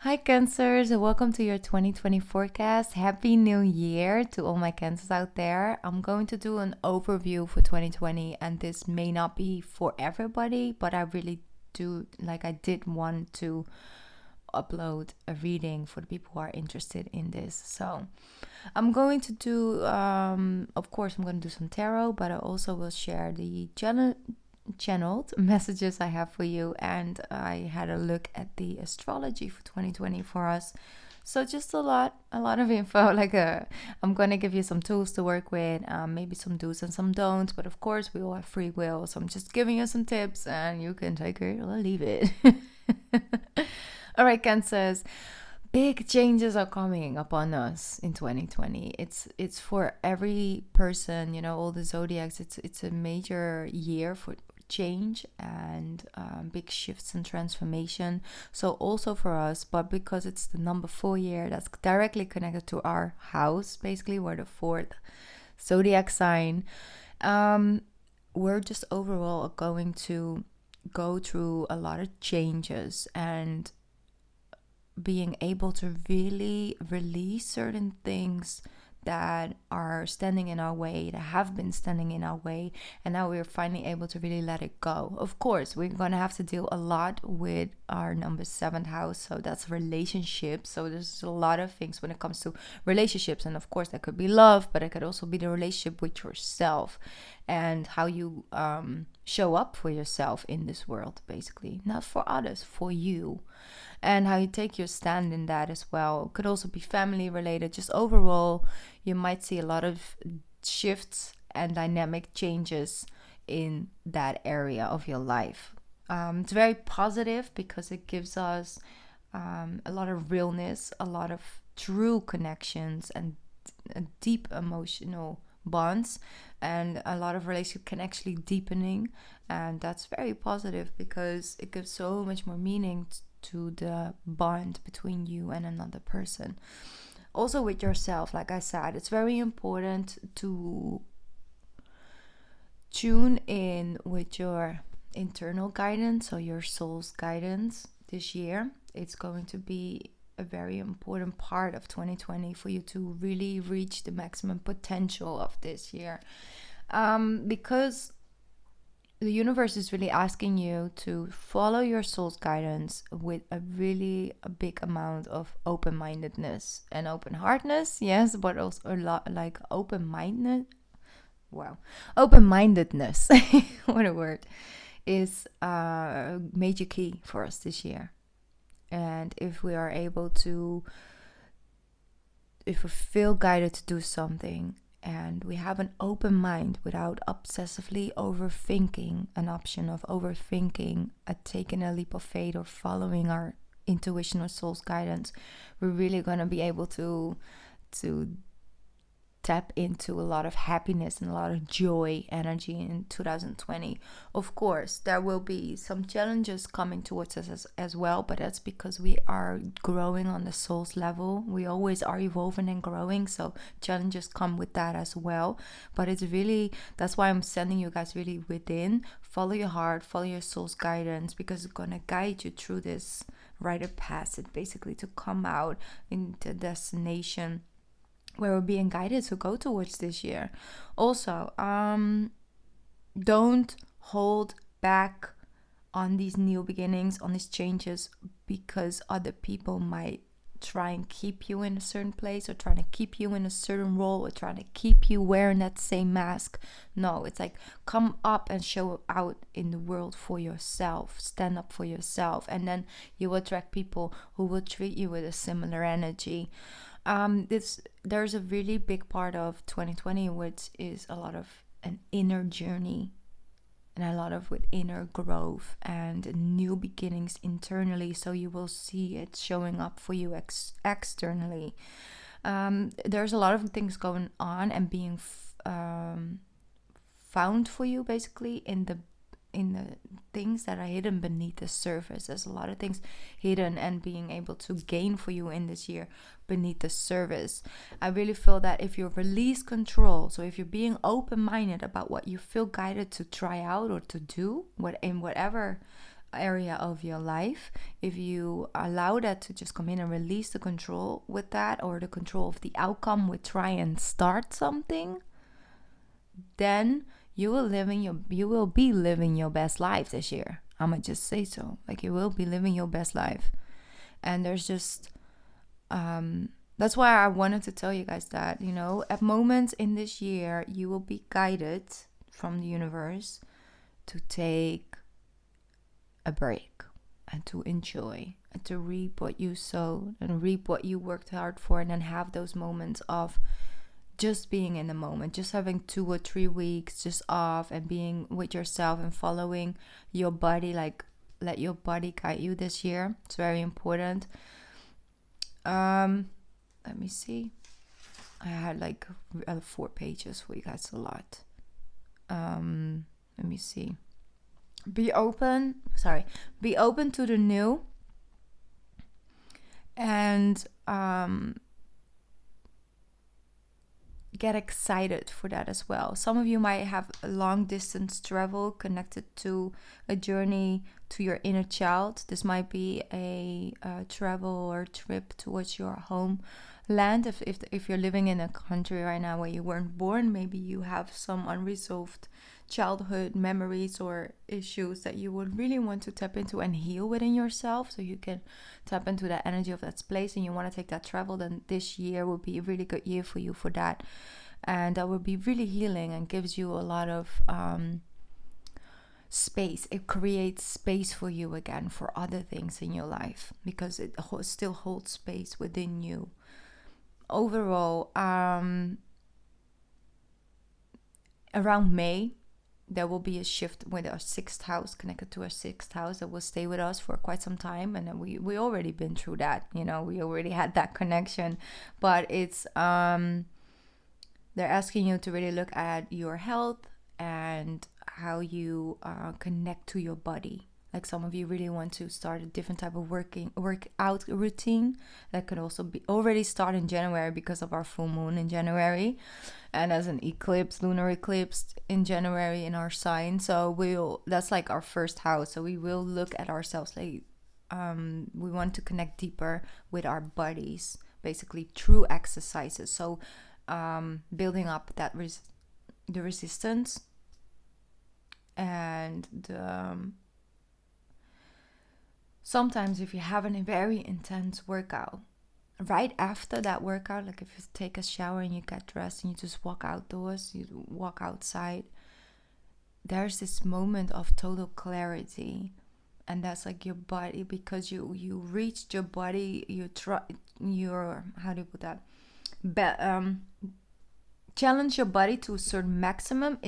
Hi Cancers, and welcome to your 2020 forecast. Happy New Year to all my Cancers out there. I'm going to do an overview for 2020, and this may not be for everybody, but I really I did want to upload a reading for the people who are interested in this. So I'm going to do, of course, I'm going to do some tarot, but I also will share the channeled messages I have for you, and I had a look at the astrology for 2020 for us. So just a lot of info. I'm gonna give you some tools to work with, maybe some do's and some don'ts, but of course we all have free will, so I'm just giving you some tips and you can take it or leave it. All right, Cancers, big changes are coming upon us in 2020. It's for every person, all the zodiacs. It's a major year for change and big shifts and transformation. So also for us, but because it's the number 4 year, that's directly connected to our house. Basically, we're the 4th zodiac sign. We're just overall going to go through a lot of changes and being able to really release certain things that are standing in our way, that have been standing in our way, and now we're finally able to really let it go. Of course, we're going to have to deal a lot with our number 7th house, so that's relationships. So there's a lot of things when it comes to relationships, and of course that could be love, but it could also be the relationship with yourself and how you show up for yourself in this world, basically, not for others, for you, and how you take your stand in that as well. It could also be family related. Just overall, you might see a lot of shifts and dynamic changes in that area of your life. It's very positive because it gives us a lot of realness, a lot of true connections, and deep emotional bonds, and a lot of relationship can actually deepening, and that's very positive because it gives so much more meaning to the bond between you and another person. Also with yourself, like I said, it's very important to tune in with your internal guidance or your soul's guidance this year. It's going to be a very important part of 2020 for you to really reach the maximum potential of this year, because the universe is really asking you to follow your soul's guidance with a big amount of open-mindedness and open-heartedness, yes, but also a lot like open-mindedness. Wow, open-mindedness, what a word, is a major key for us this year. And if we feel guided to do something, and we have an open mind without obsessively overthinking an option of overthinking taking a leap of faith or following our intuition or soul's guidance, we're really going to be able to tap into a lot of happiness and a lot of joy energy in 2020. Of course, there will be some challenges coming towards us as well, but that's because we are growing on the soul's level. We always are evolving and growing, so challenges come with that as well. But that's why I'm sending you guys really within. Follow your heart, follow your soul's guidance, because it's going to guide you through this rite of passage, basically, to come out in the destination where we're being guided to go towards this year. Also, don't hold back on these new beginnings, on these changes, because other people might try and keep you in a certain place, or trying to keep you in a certain role, or trying to keep you wearing that same mask. No, it's like, come up and show out in the world for yourself. Stand up for yourself, and then you will attract people who will treat you with a similar energy. There's a really big part of 2020 which is a lot of an inner journey, and a lot of with inner growth and new beginnings internally, so you will see it showing up for you externally. There's a lot of things going on and being found for you, basically, in the things that are hidden beneath the surface. There's a lot of things hidden and being able to gain for you in this year beneath the surface. I really feel that if you release control, so if you're being open-minded about what you feel guided to try out or to do, in whatever area of your life, if you allow that to just come in and release the control with that, or the control of the outcome with try and start something, then you will be living your best life this year. I'm gonna just say so. Like, you will be living your best life. And there's just that's why I wanted to tell you guys that, you know, at moments in this year, you will be guided from the universe to take a break and to enjoy and to reap what you sowed and reap what you worked hard for, and then have those moments of just being in the moment, just having 2 or 3 weeks just off and being with yourself and following your body. Like, let your body guide you this year. It's very important. Let me see. I had like 4 pages for you guys, a lot. Let me see. Be open to the new, and get excited for that as well. Some of you might have a long distance travel connected to a journey to your inner child. This might be a travel or trip towards your homeland. If you're living in a country right now where you weren't born, maybe you have some unresolved childhood memories or issues that you would really want to tap into and heal within yourself, so you can tap into that energy of that place, and you want to take that travel, then this year will be a really good year for you for that. And that will be really healing and gives you a lot of space. It creates space for you again for other things in your life, because it still holds space within you. Overall, around May, there will be a shift with our 6th house, connected to our 6th house, that will stay with us for quite some time. And then we already been through that, you know, we already had that connection. But it's they're asking you to really look at your health and how you connect to your body. Like, some of you really want to start a different type of workout routine. That could also be already start in January, because of our full moon in January, and as an lunar eclipse in January in our sign. So that's like our 1st house. So we will look at ourselves like we want to connect deeper with our bodies, basically through exercises. So building up that the resistance and the sometimes if you have a very intense workout, right after that workout, like if you take a shower and you get dressed and you just walk outdoors, you walk outside, there's this moment of total clarity. And that's like your body, because you reached your body, how do you put that? Challenge your body to a certain maximum.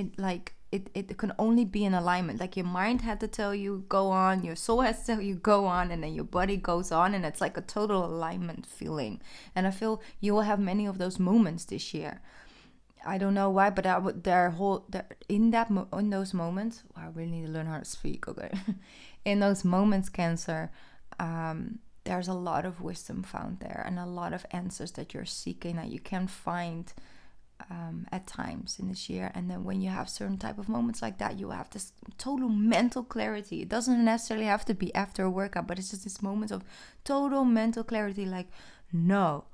It can only be in alignment. Like, your mind had to tell you go on, your soul has to tell you go on, and then your body goes on, and it's like a total alignment feeling. And I feel you will have many of those moments this year. I don't know why, but in those moments, I really need to learn how to speak. Okay, in those moments, Cancer, there's a lot of wisdom found there, and a lot of answers that you're seeking that you can find at times in this year. And then when you have certain type of moments like that, you have this total mental clarity. It doesn't necessarily have to be after a workout, but it's just this moment of total mental clarity. Like, no,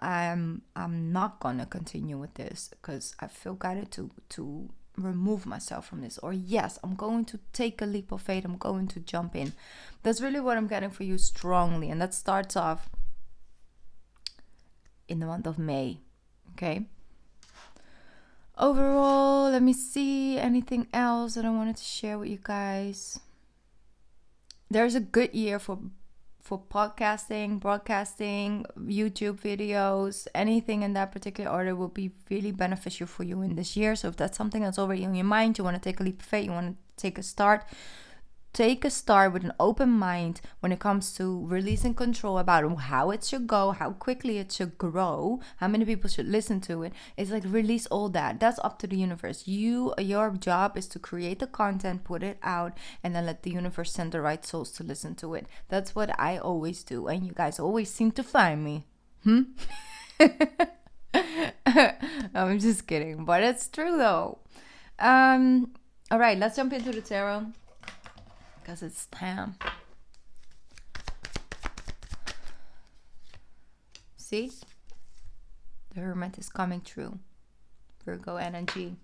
I'm not gonna continue with this because I feel guided to remove myself from this. Or yes, I'm going to take a leap of faith. I'm going to jump in. That's really what I'm getting for you strongly, and that starts off in the month of May. Okay. Overall, let me see anything else that I wanted to share with you guys. There's a good year for podcasting, broadcasting, YouTube videos, anything in that particular order will be really beneficial for you in this year. So if that's something that's already on your mind, you want to take a leap of faith, you want to take a start with an open mind when it comes to releasing control about how it should go, how quickly it should grow, how many people should listen to it. It's like release all that. That's up to the universe. Your job is to create the content, put it out, and then let the universe send the right souls to listen to it. That's what I always do, and you guys always seem to find me. I'm just kidding, but it's true though. All right, let's jump into the tarot. because it's time. See? The Hermit is coming through. Virgo energy.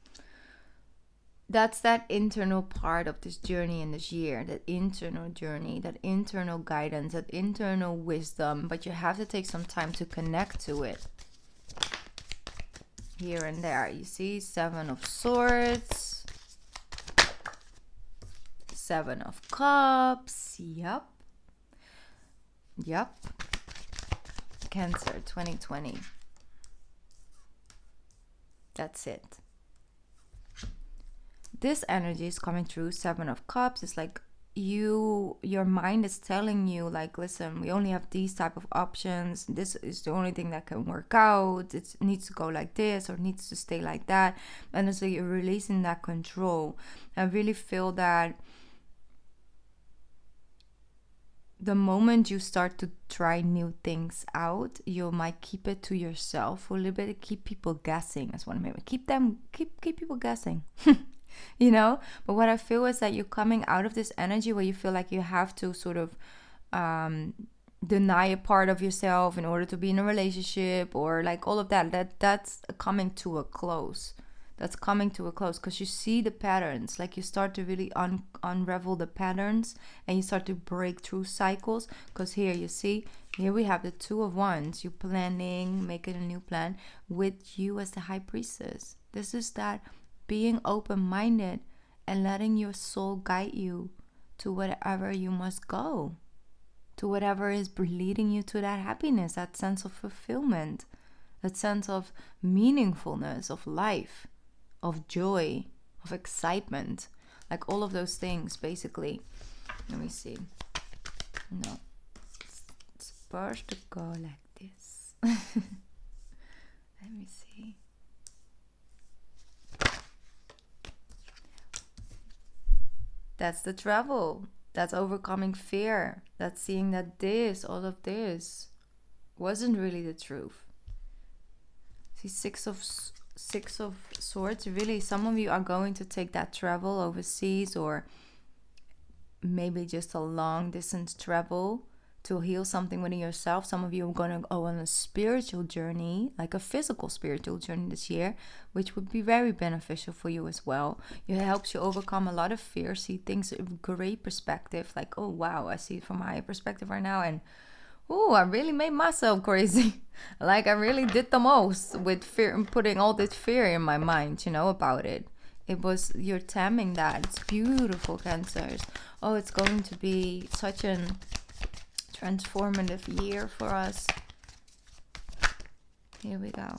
That's that internal part of this journey in this year, that internal journey, that internal guidance, that internal wisdom. But you have to take some time to connect to it. Here and there, you see, 7 of Swords, 7 of Cups. Yep. Cancer 2020. That's it. This energy is coming through. 7 of Cups. It's like your mind is telling you, like, listen, we only have these type of options. This is the only thing that can work out. It needs to go like this or needs to stay like that. And it's like you're releasing that control. I really feel that the moment you start to try new things out, you might keep it to yourself for a little bit. Keep people guessing. That's what I mean. Keep people guessing. You know, but what I feel is that you're coming out of this energy where you feel like you have to sort of deny a part of yourself in order to be in a relationship, or like all of that's coming to a close. That's coming to a close because you see the patterns. Like you start to really unravel the patterns, and you start to break through cycles. Because here you see, here we have the 2 of Wands. You're planning, making a new plan with you as the High Priestess. This is that being open-minded and letting your soul guide you to whatever you must go, to whatever is leading you to that happiness, that sense of fulfillment, that sense of meaningfulness of life, of joy, of excitement, like all of those things, basically. Let me see. No, it's supposed to go like this. Let me see. That's the travel. That's overcoming fear. That's seeing that all of this wasn't really the truth. See, 6 of Swords. Really, some of you are going to take that travel overseas, or maybe just a long distance travel to heal something within yourself. Some of you are going to go on a spiritual journey, like a physical spiritual journey this year, which would be very beneficial for you as well. It helps you overcome a lot of fear, see things in great perspective, like, oh wow, I see it from my perspective right now, and oh, I really made myself crazy. Like I really did the most with fear and putting all this fear in my mind, about it. It was, you're taming that. It's beautiful, Cancers. Oh, it's going to be such an transformative year for us. Here we go.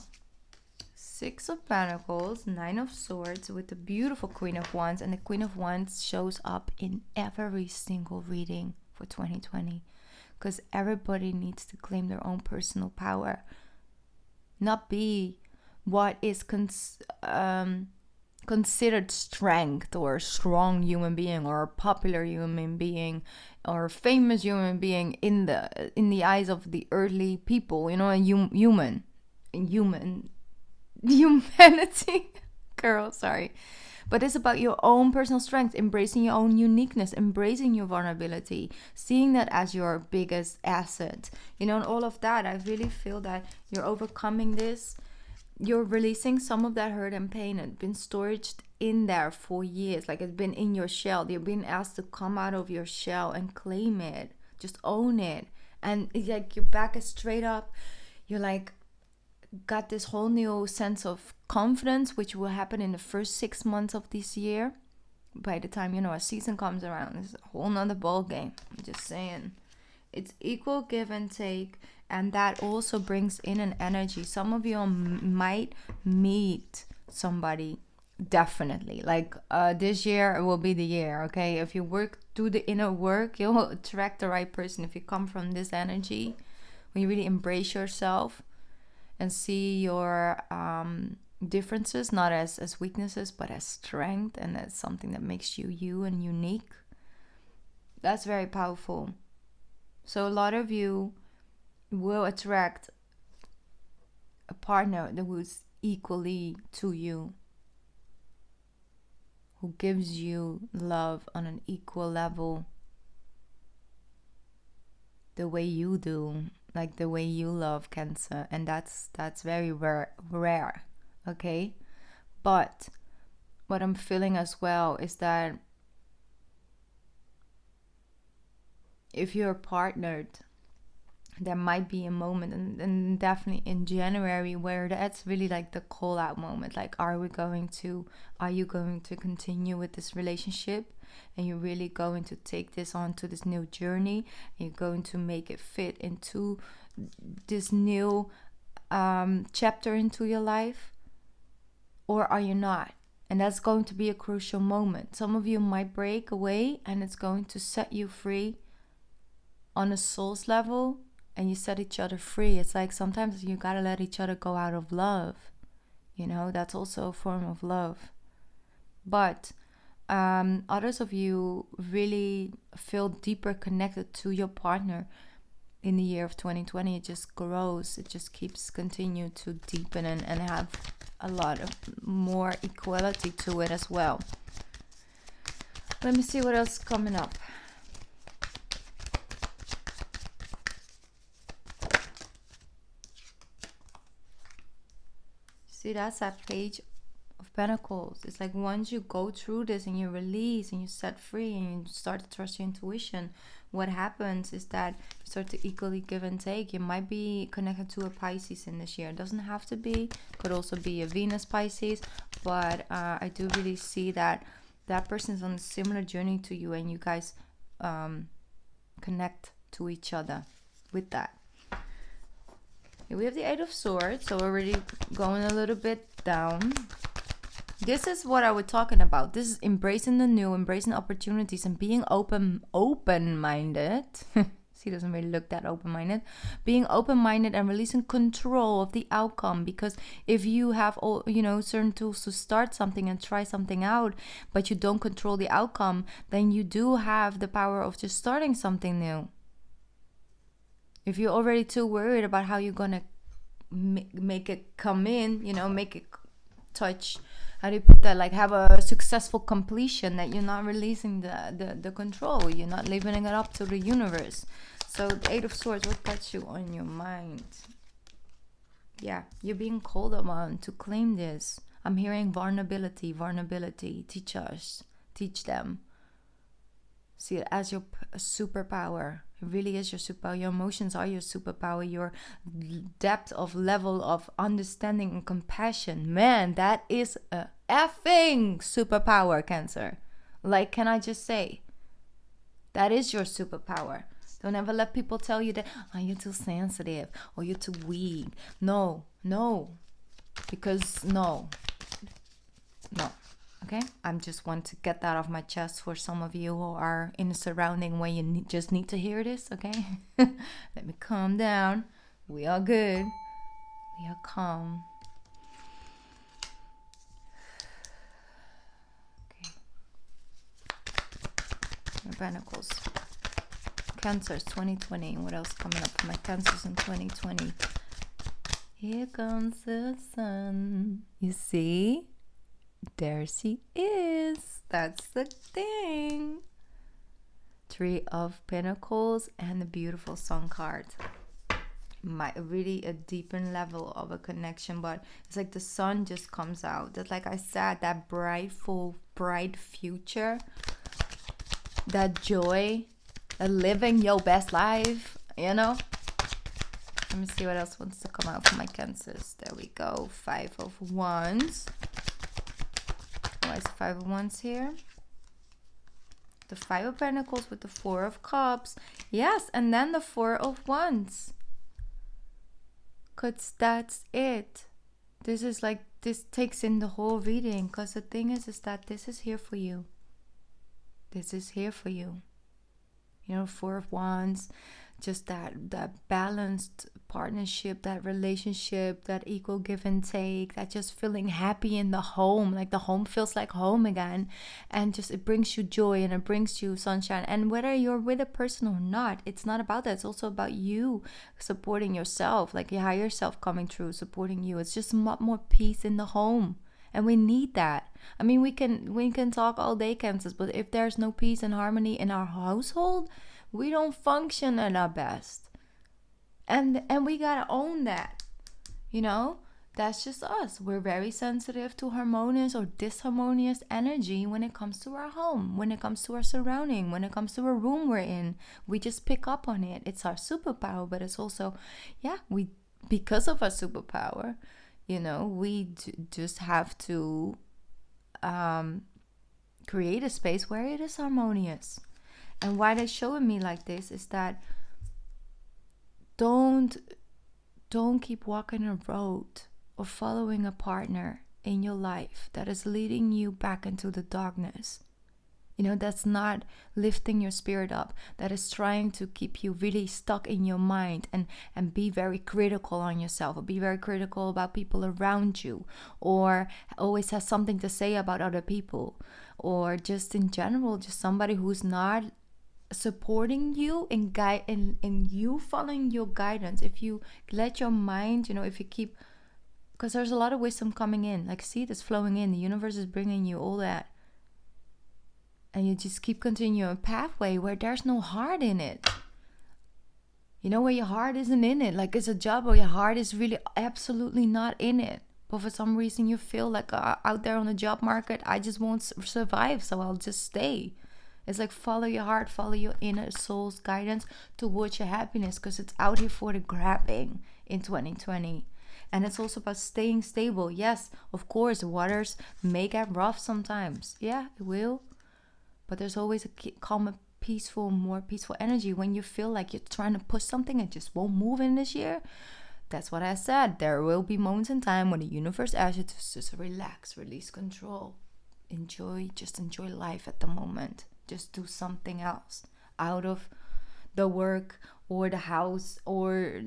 6 of Pentacles, 9 of Swords with the beautiful Queen of Wands. And the Queen of Wands shows up in every single reading for 2020. Because everybody needs to claim their own personal power. Not be what is considered strength, or a strong human being, or a popular human being, or a famous human being in the eyes of the earthly people, humanity. Girl, sorry. But it's about your own personal strength, embracing your own uniqueness, embracing your vulnerability, seeing that as your biggest asset, and all of that. I really feel that you're overcoming this. You're releasing some of that hurt and pain. It's been stored in there for years. Like it's been in your shell. You're being asked to come out of your shell and claim it. Just own it. And it's like your back is straight up. You're like, got this whole new sense of confidence, which will happen in the first 6 months of this year. By the time, a season comes around, it's a whole nother ball game. I'm just saying. It's equal give and take. And that also brings in an energy. Some of you might meet somebody, definitely. Like this year will be the year, okay? If you do the inner work, you'll attract the right person. If you come from this energy, when you really embrace yourself and see your differences, not as weaknesses, but as strength, and as something that makes you you and unique, that's very powerful. So a lot of you will attract a partner who's equally to you, who gives you love on an equal level, the way you do, like the way you love, Cancer, and that's very rare, okay? But what I'm feeling as well is that if you're partnered, there might be a moment, and definitely in January, where that's really like the call out moment. Like, are you going to continue with this relationship? And you're really going to take this on to this new journey, and you're going to make it fit into this new chapter into your life? Or are you not? And that's going to be a crucial moment. Some of you might break away, and it's going to set you free on a soul's level, and you set each other free. It's like sometimes you gotta let each other go out of love. You know, that's also a form of love. But others of you really feel deeper connected to your partner in the year of 2020. It just grows. It just keeps continue to deepen and have a lot of more equality to it as well. Let me see what else is coming up. See, that's that Page of Pentacles. It's like once you go through this and you release and you set free and you start to trust your intuition, what happens is that you start to equally give and take. You might be connected to a Pisces in this year. It doesn't have to be. Could also be a Venus Pisces. But I do really see that that person is on a similar journey to you, and you guys connect to each other with that. Here we have the Eight of Swords, so we're already going a little bit down. This is what I was talking about. This is embracing the new, embracing opportunities, and being open-minded. See, doesn't really look that open-minded. Being open-minded and releasing control of the outcome. Because if you have all, certain tools to start something and try something out, but you don't control the outcome, then you do have the power of just starting something new. If you're already too worried about how you're going to make it come in, make it touch, how do you put that, like have a successful completion, that you're not releasing the control, you're not leaving it up to the universe. So the Eight of Swords, what got you on your mind? Yeah, you're being called upon to claim this. I'm hearing vulnerability. Teach them. See it as your superpower. It really is your superpower. Your emotions are your superpower. Your depth of level of understanding and compassion. Man, that is a effing superpower, Cancer. Like, can I just say? That is your superpower. Don't ever let people tell you that, you're too sensitive or you're too weak. No. Because no. Okay, I just want to get that off my chest for some of you who are in a surrounding where you just need to hear this, okay? Let me calm down. We are good. We are calm. Okay. My Pentacles. Cancers 2020. What else coming up for my Cancers in 2020? Here comes the sun. You see? There she is. That's the thing. Three of Pentacles and the beautiful Sun card. Really a deeper level of a connection, but it's like the sun just comes out. That, like I said, that bright future, that joy, that living your best life, Let me see what else wants to come out for my Cancers. There we go. Five of Wands. Why is the Five of Wands here? The Five of Pentacles with the Four of Cups. Yes, and then the Four of Wands. Because that's it. This is like, this takes in the whole reading. Because the thing is that this is here for you. This is here for you. Four of Wands. Just that balanced partnership, that relationship, that equal give and take, that just feeling happy in the home, like the home feels like home again, and just it brings you joy and it brings you sunshine. And whether you're with a person or not, it's not about that. It's also about you supporting yourself, like your higher self coming through, supporting you. It's just a lot more peace in the home. And we need that. I mean, we can talk all day, Cancers, but if there's no peace and harmony in our household, We don't function at our best. And we gotta own that. You know? That's just us. We're very sensitive to harmonious or disharmonious energy when it comes to our home, when it comes to our surrounding, when it comes to a room we're in. We just pick up on it. It's our superpower, but it's also, because of our superpower, we just have to create a space where it is harmonious. And why they're showing me like this is that don't keep walking a road or following a partner in your life that is leading you back into the darkness. That's not lifting your spirit up. That is trying to keep you really stuck in your mind and be very critical on yourself, or be very critical about people around you, or always has something to say about other people, or just in general, just somebody who's not supporting you in you following your guidance. If you let your mind, if you keep, because there's a lot of wisdom coming in, like seed is flowing in, the universe is bringing you all that, and you just keep continuing a pathway where there's no heart in it, where your heart isn't in it, like it's a job where your heart is really absolutely not in it, but for some reason you feel like out there on the job market, I just won't survive, so I'll just stay. It's like follow your heart, follow your inner soul's guidance towards your happiness, because it's out here for the grabbing in 2020. And it's also about staying stable. Yes, of course, waters may get rough sometimes. Yeah, it will. But there's always a calmer, more peaceful energy when you feel like you're trying to push something and just won't move in this year. That's what I said. There will be moments in time when the universe asks you to just relax, release control. Enjoy life at the moment. Just do something else out of the work or the house, or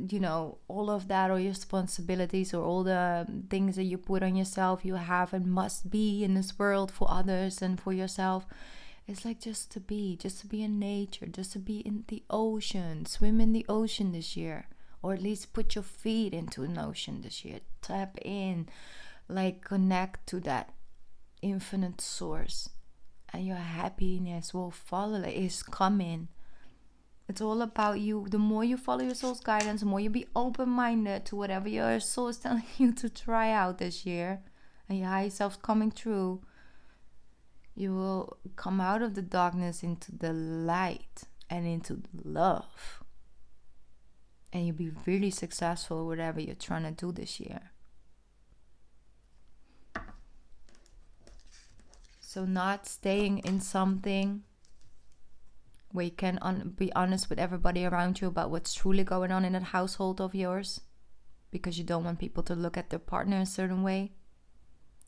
all of that, or your responsibilities, or all the things that you put on yourself, you have and must be in this world for others and for yourself. It's like just to be in nature, just to be in the ocean, swim in the ocean this year, or at least put your feet into an ocean this year. Tap in, like connect to that infinite source, and your happiness will follow. It's coming. It's all about you. The more you follow your soul's guidance, the more you be open-minded to whatever your soul is telling you to try out this year, and your higher self's coming through, you will come out of the darkness into the light and into love. And you'll be really successful whatever you're trying to do this year. So not staying in something where you can be honest with everybody around you about what's truly going on in that household of yours, because you don't want people to look at their partner a certain way.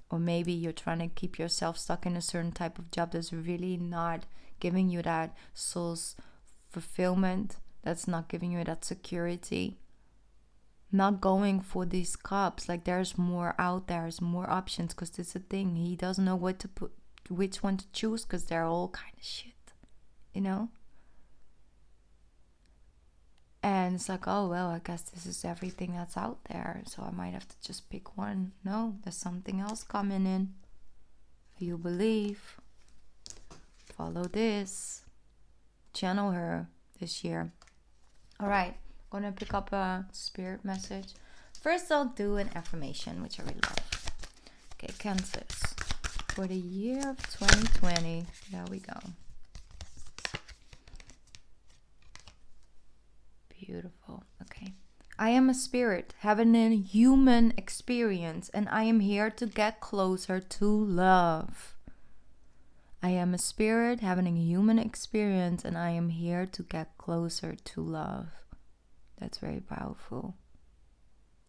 Or maybe you're trying to keep yourself stuck in a certain type of job that's really not giving you that soul's fulfillment, that's not giving you that security. Not going for these cups, like there's more out there, there's more options, because it's a thing. He doesn't know which one to choose, because they're all kind of shit. And it's like, oh well, I guess this is everything that's out there, so I might have to just pick one. No, there's something else coming in. You believe. Follow this. Channel her this year. Alright, I'm gonna pick up a spirit message. First I'll do an affirmation, which I really love. Okay, Cancers. For the year of 2020. There we go. Beautiful. Okay. I am a spirit having a human experience, and I am here to get closer to love. I am a spirit having a human experience, and I am here to get closer to love. That's very powerful.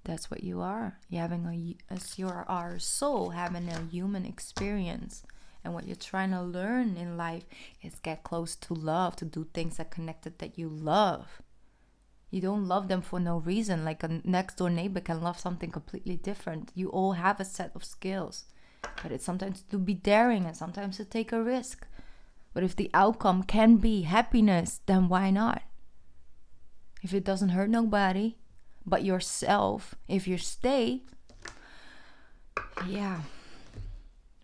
That's what you are. You are our soul having a human experience. And what you're trying to learn in life is get close to love, to do things that connected that you love. You don't love them for no reason. Like a next door neighbor can love something completely different. You all have a set of skills. But it's sometimes to be daring and sometimes to take a risk. But if the outcome can be happiness, then why not? If it doesn't hurt nobody but yourself, if you stay, yeah.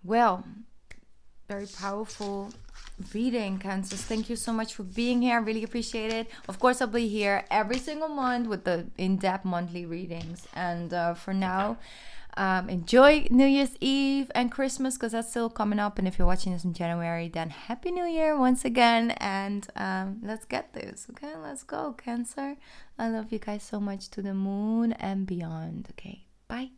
Well, very powerful reading, Cancers. Thank you so much for being here. I really appreciate it. Of course, I'll be here every single month with the in-depth monthly readings. And for now, enjoy New Year's Eve and Christmas, because that's still coming up. And if you're watching this in January, then Happy New Year once again. And let's get this. Okay, let's go, Cancer. I love you guys so much, to the moon and beyond. Okay, bye.